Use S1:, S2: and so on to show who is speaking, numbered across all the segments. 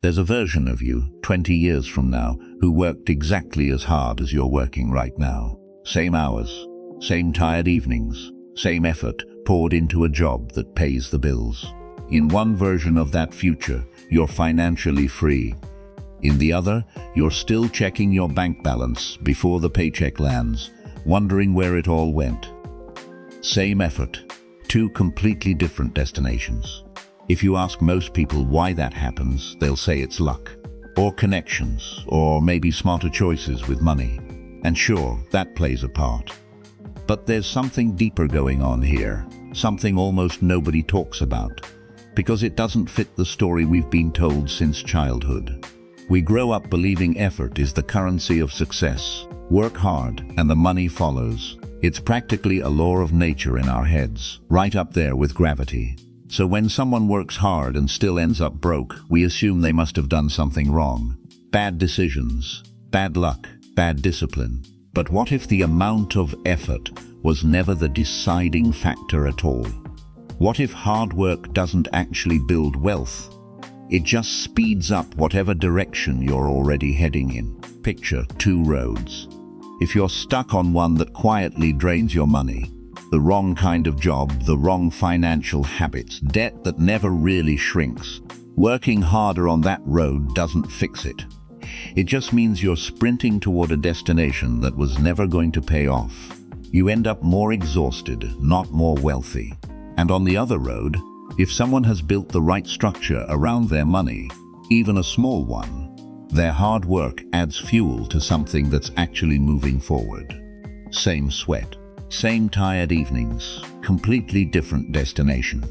S1: There's a version of you, 20 years from now, who worked exactly as hard as you're working right now. Same hours, same tired evenings, same effort poured into a job that pays the bills. In one version of that future, you're financially free. In the other, you're still checking your bank balance before the paycheck lands, wondering where it all went. Same effort, two completely different destinations. If you ask most people why that happens, they'll say it's luck, or connections, or maybe smarter choices with money. And sure, that plays a part. But there's something deeper going on here, something almost nobody talks about, because it doesn't fit the story we've been told since childhood. We grow up believing effort is the currency of success. Work hard and the money follows. It's practically a law of nature in our heads, right up there with gravity. So when someone works hard and still ends up broke, we assume they must have done something wrong. Bad decisions, bad luck, bad discipline. But what if the amount of effort was never the deciding factor at all? What if hard work doesn't actually build wealth? It just speeds up whatever direction you're already heading in. Picture two roads. If you're stuck on one that quietly drains your money, the wrong kind of job, the wrong financial habits, debt that never really shrinks, working harder on that road doesn't fix it. It just means you're sprinting toward a destination that was never going to pay off. You end up more exhausted, not more wealthy. And on the other road, if someone has built the right structure around their money, even a small one, their hard work adds fuel to something that's actually moving forward. Same sweat, same tired evenings, completely different destination.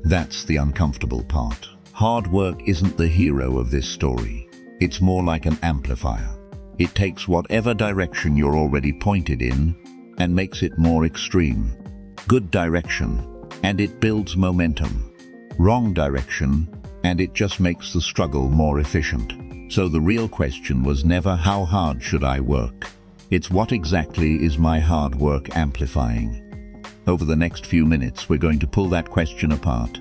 S1: That's the uncomfortable part. Hard work isn't the hero of this story. It's more like an amplifier. It takes whatever direction you're already pointed in and makes it more extreme. Good direction, and it builds momentum. Wrong direction, and it just makes the struggle more efficient. So the real question was never how hard should I work? It's what exactly is my hard work amplifying? Over the next few minutes, we're going to pull that question apart.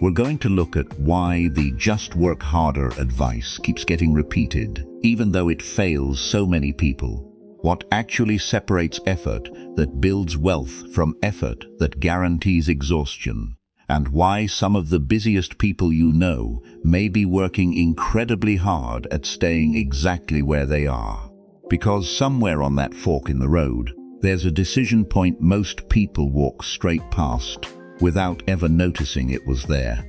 S1: We're going to look at why the just work harder advice keeps getting repeated, even though it fails so many people. What actually separates effort that builds wealth from effort that guarantees exhaustion, and why some of the busiest people you know may be working incredibly hard at staying exactly where they are. Because somewhere on that fork in the road, there's a decision point most people walk straight past without ever noticing it was there.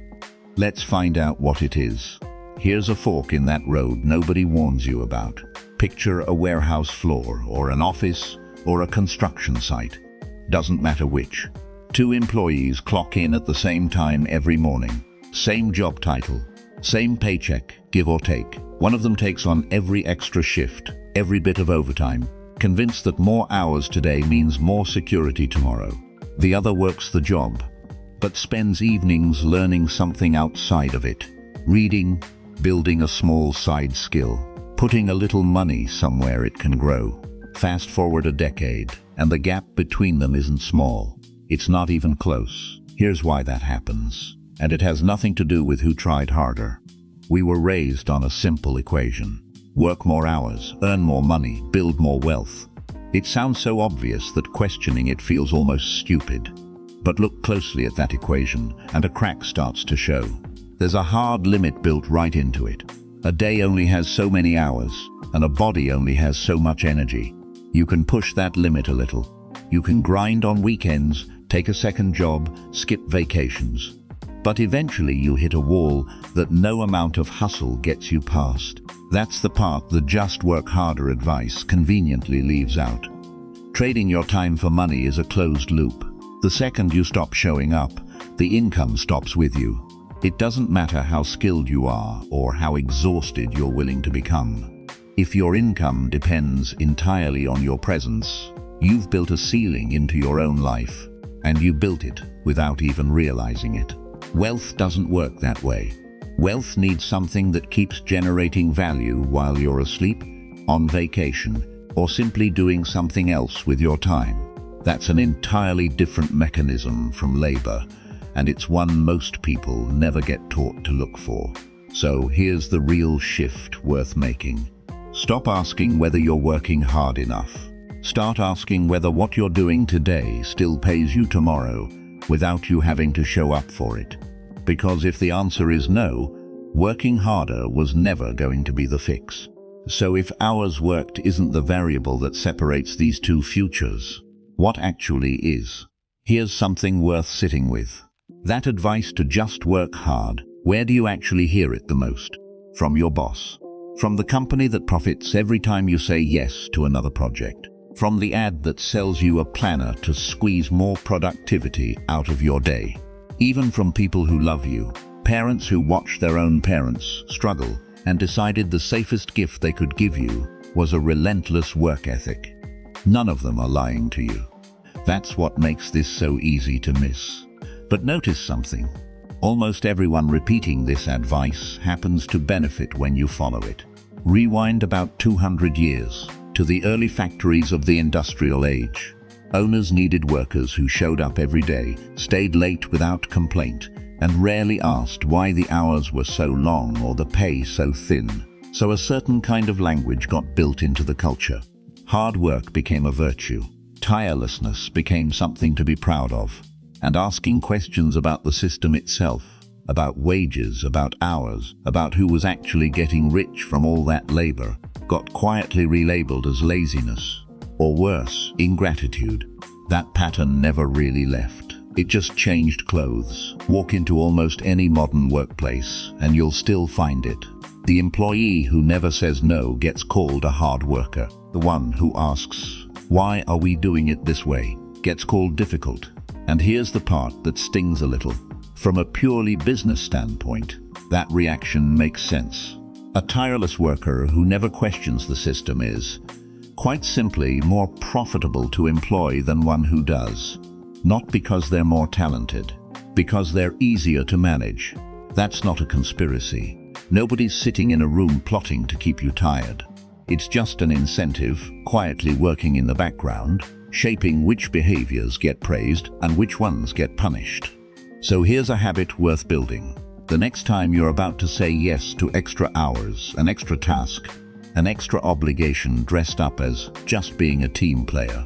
S1: Let's find out what it is. Here's a fork in that road nobody warns you about. Picture a warehouse floor, or an office, or a construction site. Doesn't matter which. Two employees clock in at the same time every morning. Same job title, same paycheck, give or take. One of them takes on every extra shift, every bit of overtime, convinced that more hours today means more security tomorrow. The other works the job, but spends evenings learning something outside of it. Reading, building a small side skill, putting a little money somewhere it can grow. Fast forward a decade, and the gap between them isn't small. It's not even close. Here's why that happens. And it has nothing to do with who tried harder. We were raised on a simple equation. Work more hours, earn more money, build more wealth. It sounds so obvious that questioning it feels almost stupid. But look closely at that equation, and a crack starts to show. There's a hard limit built right into it. A day only has so many hours, and a body only has so much energy. You can push that limit a little. You can grind on weekends, take a second job, skip vacations. But eventually you hit a wall that no amount of hustle gets you past. That's the part the just work harder advice conveniently leaves out. Trading your time for money is a closed loop. The second you stop showing up, the income stops with you. It doesn't matter how skilled you are or how exhausted you're willing to become. If your income depends entirely on your presence, you've built a ceiling into your own life, and you built it without even realizing it. Wealth doesn't work that way. Wealth needs something that keeps generating value while you're asleep, on vacation, or simply doing something else with your time. That's an entirely different mechanism from labor, and it's one most people never get taught to look for. So here's the real shift worth making. Stop asking whether you're working hard enough. Start asking whether what you're doing today still pays you tomorrow without you having to show up for it. Because if the answer is no, working harder was never going to be the fix. So if hours worked isn't the variable that separates these two futures, what actually is? Here's something worth sitting with. That advice to just work hard, where do you actually hear it the most? From your boss. From the company that profits every time you say yes to another project. From the ad that sells you a planner to squeeze more productivity out of your day. Even from people who love you. Parents who watched their own parents struggle and decided the safest gift they could give you was a relentless work ethic. None of them are lying to you. That's what makes this so easy to miss. But notice something. Almost everyone repeating this advice happens to benefit when you follow it. Rewind about 200 years to the early factories of the industrial age. Owners needed workers who showed up every day, stayed late without complaint, and rarely asked why the hours were so long or the pay so thin. So a certain kind of language got built into the culture. Hard work became a virtue. Tirelessness became something to be proud of. And asking questions about the system itself, about wages, about hours, about who was actually getting rich from all that labor, got quietly relabeled as laziness, or worse, ingratitude. That pattern never really left. It just changed clothes. Walk into almost any modern workplace, and you'll still find it. The employee who never says no gets called a hard worker. The one who asks, "Why are we doing it this way?" gets called difficult. And here's the part that stings a little. From a purely business standpoint, that reaction makes sense. A tireless worker who never questions the system is, quite simply, more profitable to employ than one who does. Not because they're more talented, because they're easier to manage. That's not a conspiracy. Nobody's sitting in a room plotting to keep you tired. It's just an incentive, quietly working in the background, shaping which behaviors get praised and which ones get punished. So here's a habit worth building. The next time you're about to say yes to extra hours, an extra task, an extra obligation dressed up as just being a team player,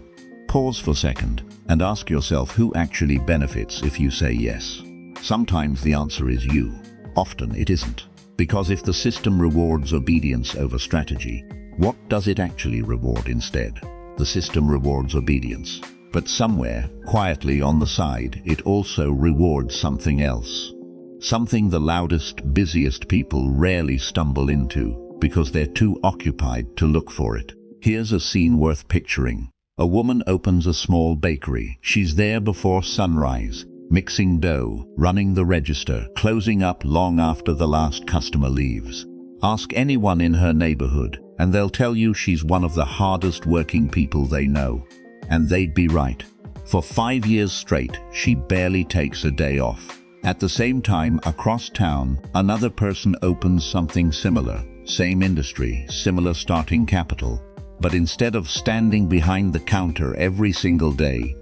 S1: pause for a second and ask yourself who actually benefits if you say yes. Sometimes the answer is you. Often it isn't. Because if the system rewards obedience over strategy, what does it actually reward instead? The system rewards obedience. But somewhere, quietly on the side, it also rewards something else. Something the loudest, busiest people rarely stumble into because they're too occupied to look for it. Here's a scene worth picturing. A woman opens a small bakery. She's there before sunrise, mixing dough, running the register, closing up long after the last customer leaves. Ask anyone in her neighborhood, and they'll tell you she's one of the hardest working people they know. And they'd be right. For 5 years straight, she barely takes a day off. At the same time, across town, another person opens something similar. Same industry, similar starting capital. But instead of standing behind the counter every single day,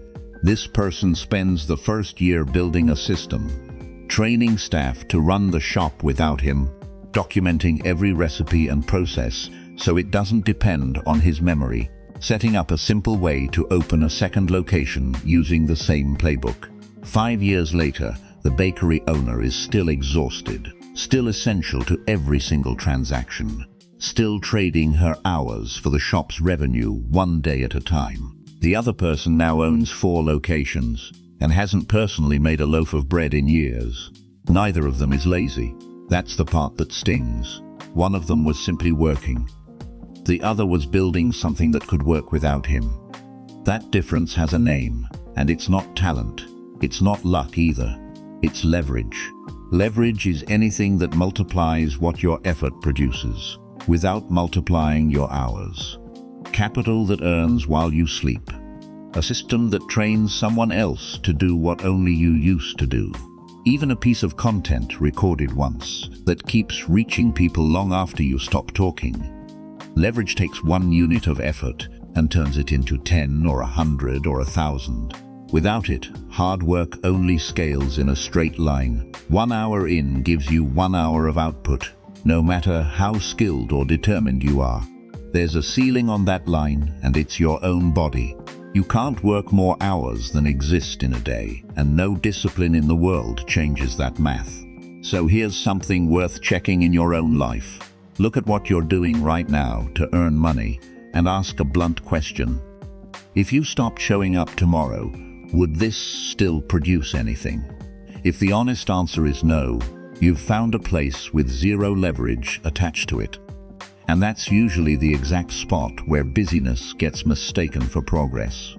S1: this person spends the first year building a system, training staff to run the shop without him, documenting every recipe and process so it doesn't depend on his memory, setting up a simple way to open a second location using the same playbook. 5 years later, the bakery owner is still exhausted, still essential to every single transaction, still trading her hours for the shop's revenue one day at a time. The other person now owns 4 locations and hasn't personally made a loaf of bread in years. Neither of them is lazy. That's the part that stings. One of them was simply working. The other was building something that could work without him. That difference has a name, and it's not talent. It's not luck either. It's leverage. Leverage is anything that multiplies what your effort produces, without multiplying your hours. Capital that earns while you sleep. A system that trains someone else to do what only you used to do. Even a piece of content recorded once that keeps reaching people long after you stop talking. Leverage takes 1 unit of effort and turns it into 10 or 100 or 1,000. Without it, hard work only scales in a straight line. 1 hour in gives you 1 hour of output, no matter how skilled or determined you are. There's a ceiling on that line, and it's your own body. You can't work more hours than exist in a day, and no discipline in the world changes that math. So here's something worth checking in your own life. Look at what you're doing right now to earn money and ask a blunt question. If you stopped showing up tomorrow, would this still produce anything? If the honest answer is no, you've found a place with zero leverage attached to it. And that's usually the exact spot where busyness gets mistaken for progress.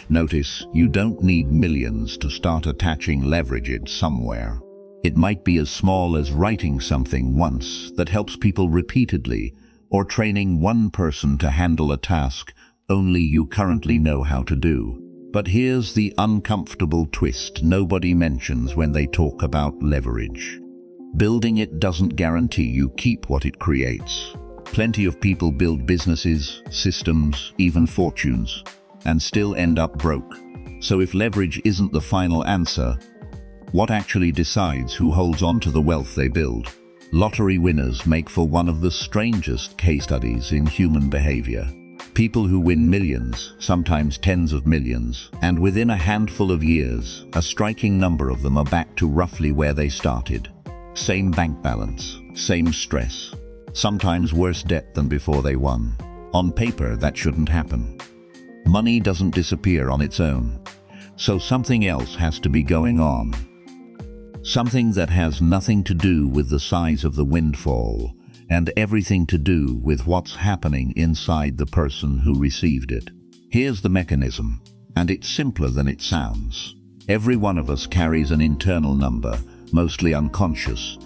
S1: Notice, you don't need millions to start attaching leverage somewhere. It might be as small as writing something once that helps people repeatedly, or training one person to handle a task only you currently know how to do. But here's the uncomfortable twist nobody mentions when they talk about leverage. Building it doesn't guarantee you keep what it creates. Plenty of people build businesses, systems, even fortunes, and still end up broke. So if leverage isn't the final answer, what actually decides who holds on to the wealth they build? Lottery winners make for one of the strangest case studies in human behavior. People who win millions, sometimes tens of millions, and within a handful of years, a striking number of them are back to roughly where they started. Same bank balance, same stress, sometimes worse debt than before they won. On paper, that shouldn't happen. Money doesn't disappear on its own, so something else has to be going on. Something that has nothing to do with the size of the windfall, and everything to do with what's happening inside the person who received it. Here's the mechanism, and it's simpler than it sounds. Every one of us carries an internal number, mostly unconscious,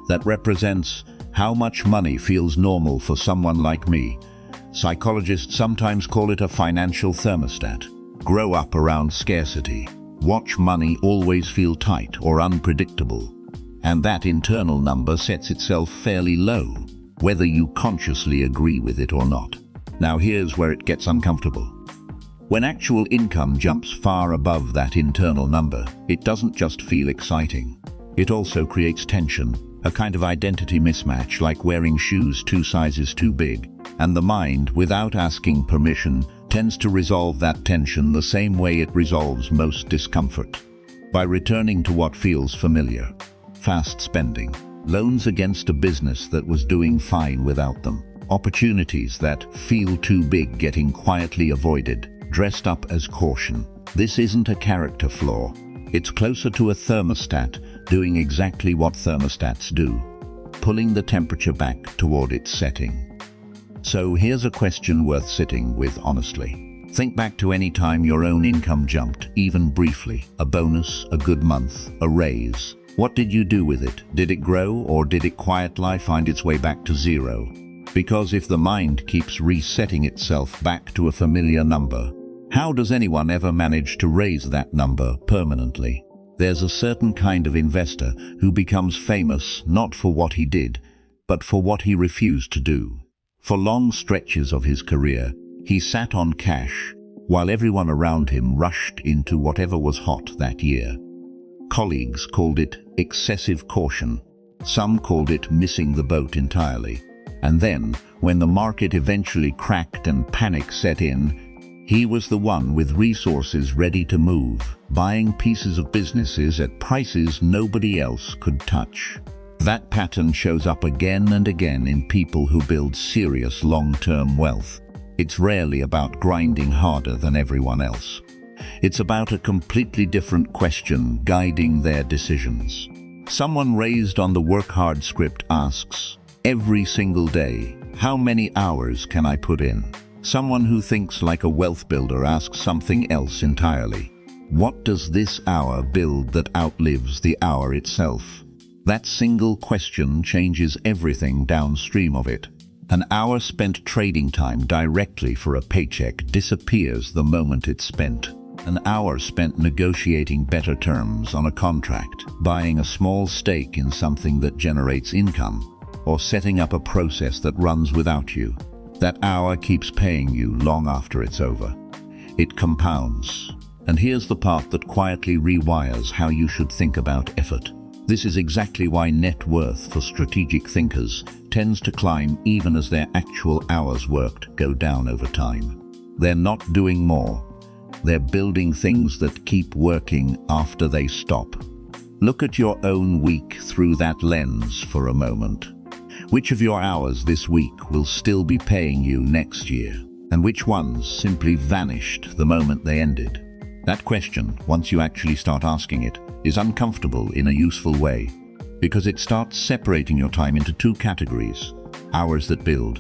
S1: that represents how much money feels normal for someone like me. Psychologists sometimes call it a financial thermostat. Grow up around scarcity. Watch money always feel tight or unpredictable. And that internal number sets itself fairly low, whether you consciously agree with it or not. Now here's where it gets uncomfortable. When actual income jumps far above that internal number, it doesn't just feel exciting. It also creates tension, a kind of identity mismatch, like wearing shoes 2 sizes too big. And the mind, without asking permission, tends to resolve that tension the same way it resolves most discomfort, by returning to what feels familiar. Fast spending, loans against a business that was doing fine without them, opportunities that feel too big getting quietly avoided, dressed up as caution. This isn't a character flaw. It's closer to a thermostat doing exactly what thermostats do, pulling the temperature back toward its setting. So here's a question worth sitting with honestly. Think back to any time your own income jumped, even briefly. A bonus, a good month, a raise. What did you do with it? Did it grow, or did it quietly find its way back to zero? Because if the mind keeps resetting itself back to a familiar number, how does anyone ever manage to raise that number permanently? There's a certain kind of investor who becomes famous not for what he did, but for what he refused to do. For long stretches of his career, he sat on cash, while everyone around him rushed into whatever was hot that year. Colleagues called it excessive caution. Some called it missing the boat entirely. And then, when the market eventually cracked and panic set in, he was the one with resources ready to move, buying pieces of businesses at prices nobody else could touch. That pattern shows up again and again in people who build serious long-term wealth. It's rarely about grinding harder than everyone else. It's about a completely different question guiding their decisions. Someone raised on the work hard script asks, every single day, how many hours can I put in? Someone who thinks like a wealth builder asks something else entirely. What does this hour build that outlives the hour itself? That single question changes everything downstream of it. An hour spent trading time directly for a paycheck disappears the moment it's spent. An hour spent negotiating better terms on a contract, buying a small stake in something that generates income, or setting up a process that runs without you. That hour keeps paying you long after it's over. It compounds. And here's the part that quietly rewires how you should think about effort. This is exactly why net worth for strategic thinkers tends to climb even as their actual hours worked go down over time. They're not doing more. They're building things that keep working after they stop. Look at your own week through that lens for a moment. Which of your hours this week will still be paying you next year? And which ones simply vanished the moment they ended? That question, once you actually start asking it, is uncomfortable in a useful way, because it starts separating your time into two categories: hours that build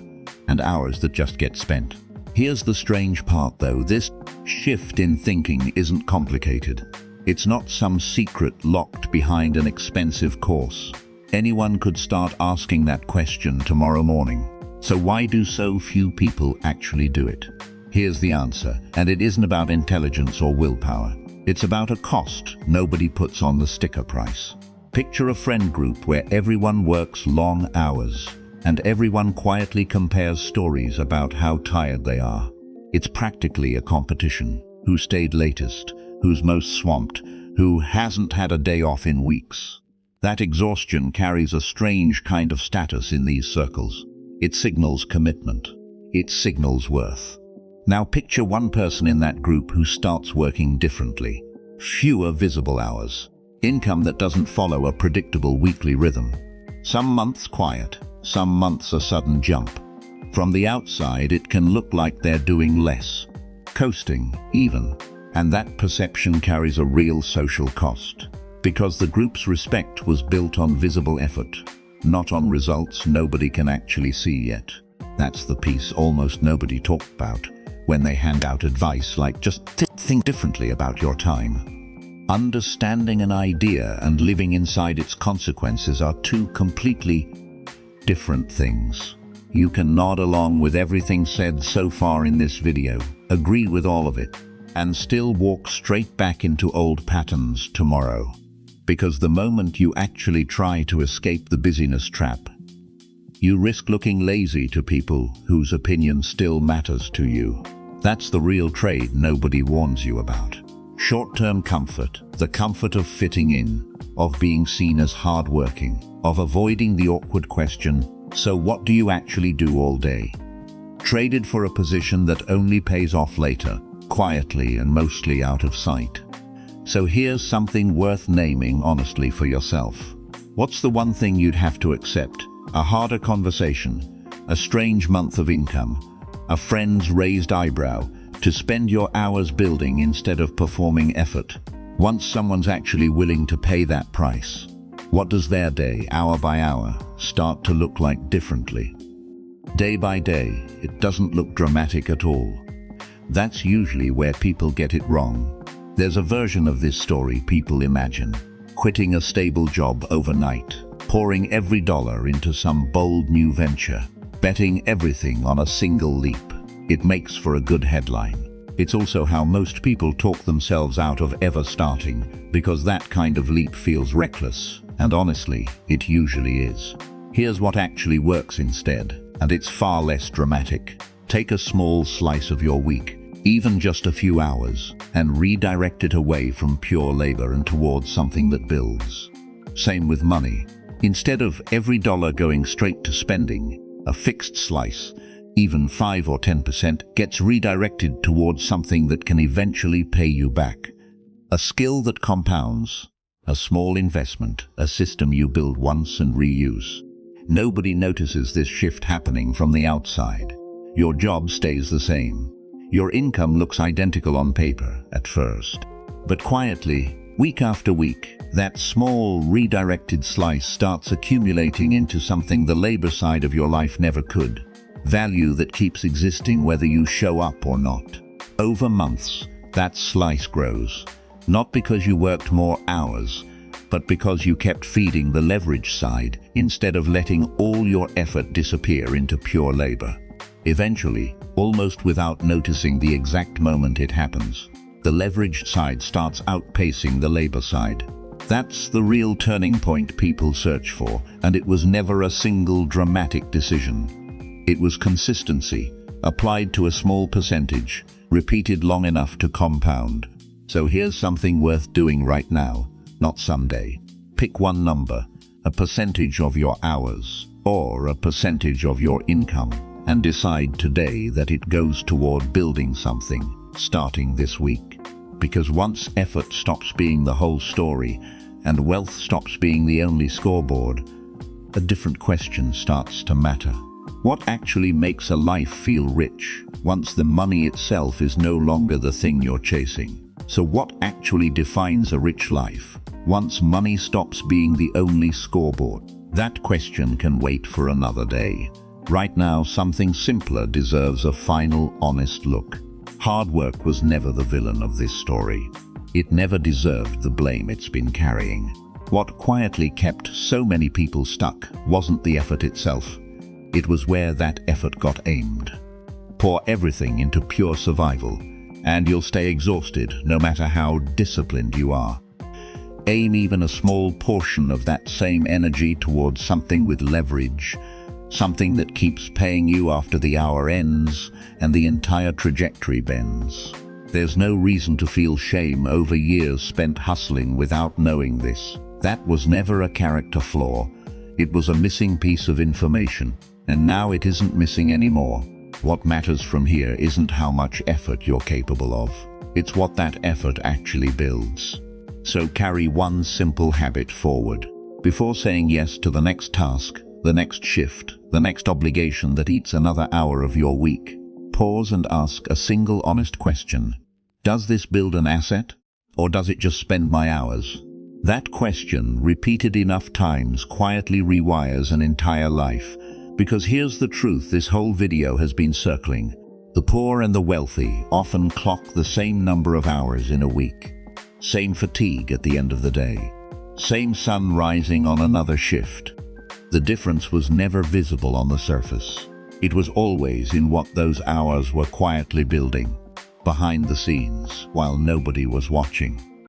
S1: and hours that just get spent. Here's the strange part though, this shift in thinking isn't complicated. It's not some secret locked behind an expensive course. Anyone could start asking that question tomorrow morning. So why do so few people actually do it? Here's the answer, and it isn't about intelligence or willpower. It's about a cost nobody puts on the sticker price. Picture a friend group where everyone works long hours, and everyone quietly compares stories about how tired they are. It's practically a competition. Who stayed latest? Who's most swamped? Who hasn't had a day off in weeks? That exhaustion carries a strange kind of status in these circles. It signals commitment. It signals worth. Now picture one person in that group who starts working differently. Fewer visible hours. Income that doesn't follow a predictable weekly rhythm. Some months quiet, some months a sudden jump. From the outside, it can look like they're doing less. Coasting, even. And that perception carries a real social cost. Because the group's respect was built on visible effort, not on results nobody can actually see yet. That's the piece almost nobody talks about when they hand out advice like just think differently about your time. Understanding an idea and living inside its consequences are two completely different things. You can nod along with everything said so far in this video, agree with all of it, and still walk straight back into old patterns tomorrow. Because the moment you actually try to escape the busyness trap, you risk looking lazy to people whose opinion still matters to you. That's the real trade nobody warns you about. Short-term comfort, the comfort of fitting in, of being seen as hardworking, of avoiding the awkward question, so what do you actually do all day? Traded for a position that only pays off later, quietly and mostly out of sight. So here's something worth naming honestly for yourself. What's the one thing you'd have to accept? A harder conversation, a strange month of income, a friend's raised eyebrow, to spend your hours building instead of performing effort. Once someone's actually willing to pay that price, what does their day, hour by hour, start to look like differently? Day by day, it doesn't look dramatic at all. That's usually where people get it wrong. There's a version of this story people imagine: quitting a stable job overnight, pouring every dollar into some bold new venture, betting everything on a single leap. It makes for a good headline. It's also how most people talk themselves out of ever starting, because that kind of leap feels reckless, and honestly, it usually is. Here's what actually works instead, and it's far less dramatic. Take a small slice of your week, even just a few hours, and redirect it away from pure labor and towards something that builds. Same with money. Instead of every dollar going straight to spending, a fixed slice, even 5 or 10%, gets redirected towards something that can eventually pay you back. A skill that compounds, a small investment, a system you build once and reuse. Nobody notices this shift happening from the outside. Your job stays the same. Your income looks identical on paper at first. But quietly, week after week, that small redirected slice starts accumulating into something the labor side of your life never could. Value that keeps existing whether you show up or not. Over months, that slice grows. Not because you worked more hours, but because you kept feeding the leverage side instead of letting all your effort disappear into pure labor. Eventually, almost without noticing the exact moment it happens, the leveraged side starts outpacing the labor side. That's the real turning point people search for, and it was never a single dramatic decision. It was consistency, applied to a small percentage, repeated long enough to compound. So here's something worth doing right now, not someday. Pick one number, a percentage of your hours, or a percentage of your income, and decide today that it goes toward building something, starting this week. Because once effort stops being the whole story, and wealth stops being the only scoreboard, a different question starts to matter. What actually makes a life feel rich, once the money itself is no longer the thing you're chasing? So what actually defines a rich life, once money stops being the only scoreboard? That question can wait for another day. Right now, something simpler deserves a final, honest look. Hard work was never the villain of this story. It never deserved the blame it's been carrying. What quietly kept so many people stuck wasn't the effort itself. It was where that effort got aimed. Pour everything into pure survival, and you'll stay exhausted no matter how disciplined you are. Aim even a small portion of that same energy towards something with leverage, something that keeps paying you after the hour ends and the entire trajectory bends. There's no reason to feel shame over years spent hustling without knowing this. That was never a character flaw. It was a missing piece of information, and now it isn't missing anymore. What matters from here isn't how much effort you're capable of. It's what that effort actually builds. So carry one simple habit forward. Before saying yes to the next task, the next shift, the next obligation that eats another hour of your week, pause and ask a single honest question. Does this build an asset, or does it just spend my hours? That question, repeated enough times, quietly rewires an entire life. Because here's the truth this whole video has been circling. The poor and the wealthy often clock the same number of hours in a week. Same fatigue at the end of the day. Same sun rising on another shift. The difference was never visible on the surface. It was always in what those hours were quietly building, behind the scenes, while nobody was watching.